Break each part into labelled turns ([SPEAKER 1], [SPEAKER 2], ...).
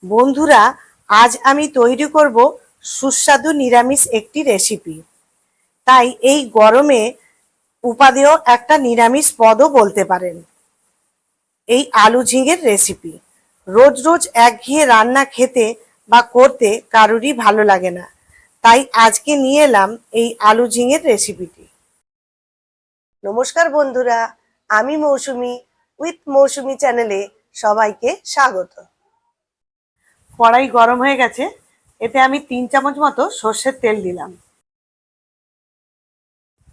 [SPEAKER 1] বন্ধুরা, আজ আমি তৈরি করব সুস্বাদু নিরামিষ একটি রেসিপি। তাই এই গরমে উপাদেয় একটা নিরামিষ পদও বলতে পারেন। এই আলু ঝিঙের রেসিপি রোজ রোজ একঘেয়ে রান্না খেতে বা করতে কারোরই ভালো লাগে না। তাই আজকে নিয়ে এলাম এই আলু ঝিঙের রেসিপিটি। নমস্কার বন্ধুরা, আমি মৌসুমি উইথ মৌসুমি চ্যানেলে সবাইকে স্বাগত। কড়াই গরম হয়ে গেছে, এতে আমি 3 চামচ মতো সর্ষের তেল দিলাম।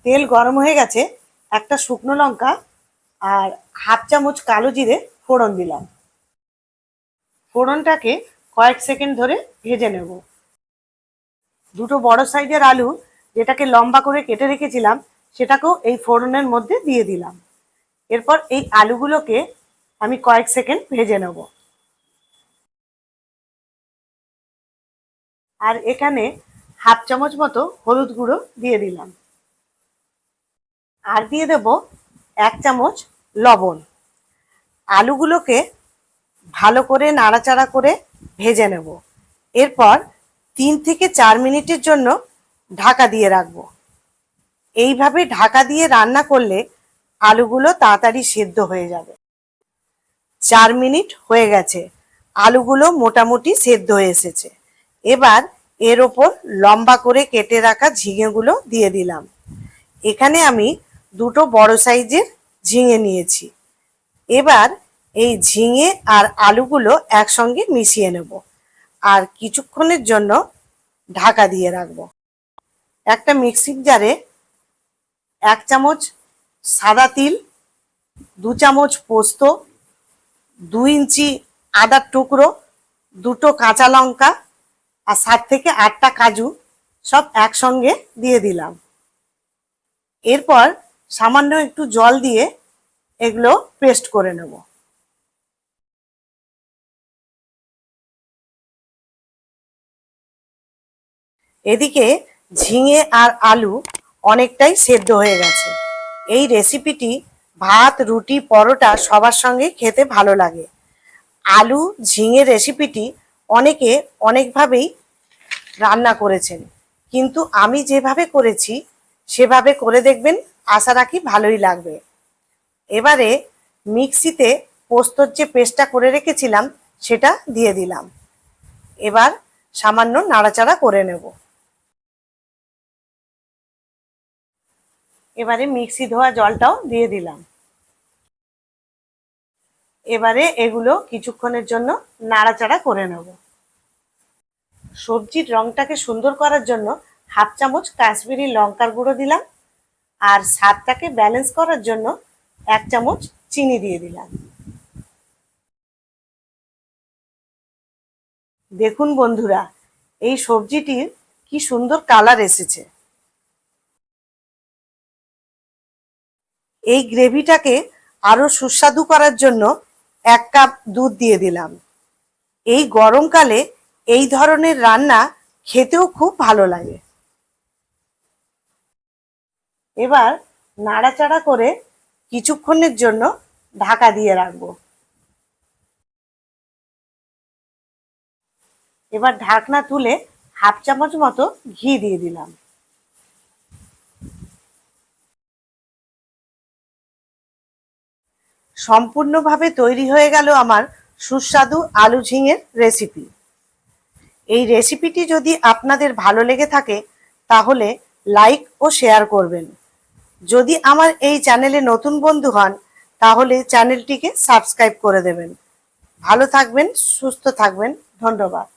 [SPEAKER 1] তেল গরম হয়ে গেছে, একটা শুকনো লঙ্কা আর হাফ চামচ কালো জিরে ফোড়ন দিলাম। ফোড়নটাকে কয়েক সেকেন্ড ধরে ভেজে নেব। দুটো বড় সাইজের আলু যেটাকে লম্বা করে কেটে রেখেছিলাম সেটাকেও এই ফোড়নের মধ্যে দিয়ে দিলাম। এরপর এই আলুগুলোকে আমি কয়েক সেকেন্ড ভেজে নেব। আর এখানে হাফ চামচ মতো হলুদ গুঁড়ো দিয়ে দিলাম। আর দিয়ে দেব 1 চামচ লবণ। আলুগুলোকে ভালো করে নাড়াচাড়া করে ভেজে নেব। এরপর 3 থেকে 4 মিনিটের জন্য ঢাকা দিয়ে রাখবো। এইভাবে ঢাকা দিয়ে রান্না করলে আলুগুলো তাড়াতাড়ি সেদ্ধ হয়ে যাবে। 4 মিনিট হয়ে গেছে, আলুগুলো মোটামুটি সেদ্ধ হয়ে এসেছে। এবার এর ওপর লম্বা করে কেটে রাখা ঝিঙেগুলো দিয়ে দিলাম। এখানে আমি দুটো বড় সাইজের ঝিঙে নিয়েছি। এবার এই ঝিঙে আর আলুগুলো একসঙ্গে মিশিয়ে নেব আর কিছুক্ষণের জন্য ঢাকা দিয়ে রাখবো। একটা মিক্সিং জারে 1 চামচ সাদা তিল, 2 চামচ পোস্ত, 2 ইঞ্চি আদার টুকরো, দুটো কাঁচা লঙ্কা আর 7 থেকে 8টা কাজু সব একসঙ্গে দিয়ে দিলাম। এরপর সামান্য একটু জল দিয়ে এগুলো পেস্ট করে নেব। এদিকে ঝিঙে আর আলু অনেকটাই সেদ্ধ হয়ে গেছে। এই রেসিপিটি ভাত, রুটি, পরোটা সবার সঙ্গে খেতে ভালো লাগে। আলু ঝিঙে রেসিপিটি অনেকে অনেকভাবেই রান্না করেছেন, কিন্তু আমি যেভাবে করেছি সেভাবে করে দেখবেন, আশা রাখি ভালোই লাগবে। এবারে মিক্সিতে পোস্তর যে পেস্টটা করে রেখেছিলাম সেটা দিয়ে দিলাম। এবার সামান্য নাড়াচাড়া করে নেব। এবারে মিক্সি ধোয়া জলটাও দিয়ে দিলাম। এবারে এগুলো কিছুক্ষণের জন্য নাড়াচাড়া করে নেব। সবজির রংটাকে সুন্দর করার জন্য হাফ চামচ কাশ্মীরি লঙ্কার গুঁড়ো দিলাম আর স্বাদটাকে ব্যালেন্স করার জন্য 1 চামচ চিনি দিয়ে দিলাম। দেখুন বন্ধুরা, এই সবজিটির কি সুন্দর কালার এসেছে। এই গ্রেভিটাকে আরো সুস্বাদু করার জন্য 1 কাপ দুধ দিয়ে দিলাম। এই গরমকালে এই ধরনের রান্না খেতেও খুব ভালো লাগে। এবার নাড়াচাড়া করে কিছুক্ষণের জন্য ঢাকা দিয়ে রাখবো। এবার ঢাকনা তুলে হাফ চামচ মতো ঘি দিয়ে দিলাম। সম্পূর্ণভাবে তৈরি হয়ে গেল আমার সুস্বাদু আলু ঝিঙের রেসিপি। এই রেসিপিটি যদি আপনাদের ভালো লেগে থাকে তাহলে লাইক ও শেয়ার করবেন। যদি আমার এই চ্যানেলে নতুন বন্ধু হন তাহলে চ্যানেলটিকে সাবস্ক্রাইব করে দেবেন। ভালো থাকবেন, সুস্থ থাকবেন। ধন্যবাদ।